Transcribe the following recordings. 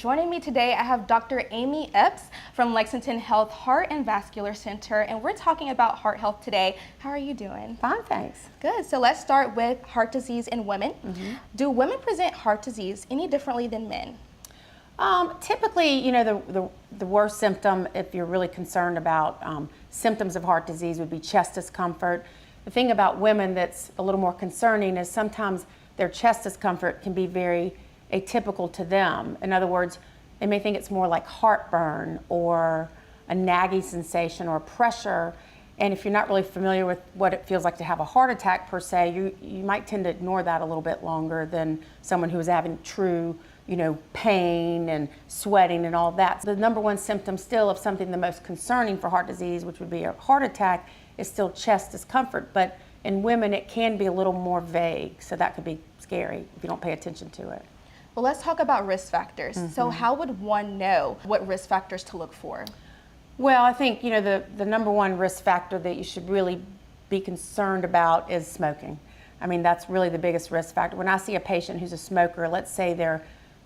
Joining me today, I have Dr. Amy Epps from Lexington Health Heart and Vascular Center, and we're talking about heart health today. How are you doing? Fine, thanks. Good. So let's start with heart disease in women. Do women present heart disease any differently than men? Typically, you know, the worst symptom, if you're really concerned about symptoms of heart disease, would be chest discomfort. The thing about women that's a little more concerning is sometimes their chest discomfort can be very atypical to them. In other words, they may think it's more like heartburn or a naggy sensation or pressure. And if you're not really familiar with what it feels like to have a heart attack per se, you might tend to ignore that a little bit longer than someone who's having true, you know, pain and sweating and all that. The number one symptom still of something the most concerning for heart disease, which would be a heart attack, is still chest discomfort. But in women, it can be a little more vague, so that could be scary if you don't pay attention to it. Well, let's talk about risk factors. So how would one know what risk factors to look for? Well, I think, you know, the number one risk factor that you should really be concerned about is smoking. I mean, that's really the biggest risk factor. When I see a patient who's a smoker, let's say they're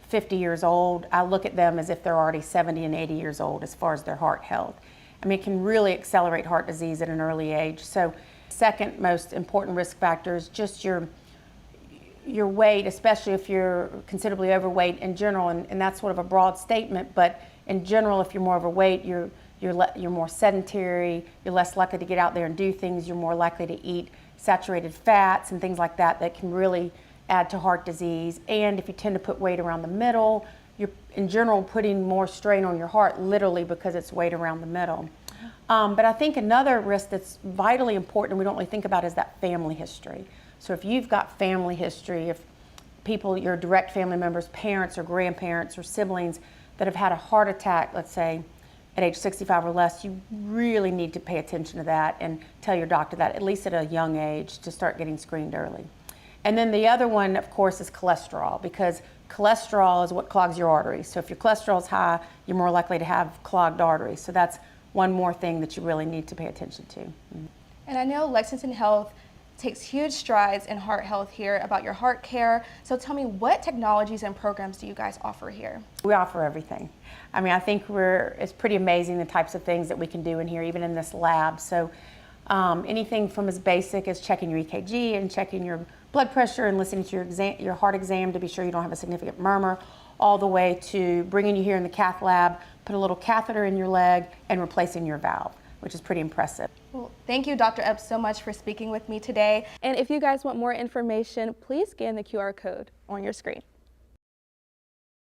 50 years old, I look at them as if they're already 70 and 80 years old as far as their heart health. I mean, it can really accelerate heart disease at an early age. So second most important risk factor is just your weight, especially if you're considerably overweight in general, and that's sort of a broad statement, but in general, if you're more overweight, you're more sedentary, you're less likely to get out there and do things, you're more likely to eat saturated fats and things like that that can really add to heart disease. And if you tend to put weight around the middle, you're in general putting more strain on your heart, literally, because it's weight around the middle. But I think another risk that's vitally important and we don't really think about is that family history. So if you've got family history, if people, your direct family members, parents or grandparents or siblings that have had a heart attack, let's say, at age 65 or less, you really need to pay attention to that and tell your doctor that, at least at a young age, to start getting screened early. And then the other one, of course, is cholesterol, because cholesterol is what clogs your arteries. So if your cholesterol is high, you're more likely to have clogged arteries. So that's one more thing that you really need to pay attention to. And I know Lexington Health takes huge strides in heart health here about your heart care. So tell me, what technologies and programs do you guys offer here? We offer everything. I mean, I think it's pretty amazing the types of things that we can do in here, even in this lab. So anything from as basic as checking your EKG and checking your blood pressure and listening to your heart exam to be sure you don't have a significant murmur, all the way to bringing you here in the cath lab, put a little catheter in your leg and replacing your valve, which is pretty impressive. Well, thank you, Dr. Epps, so much for speaking with me today. And if you guys want more information, please scan the QR code on your screen.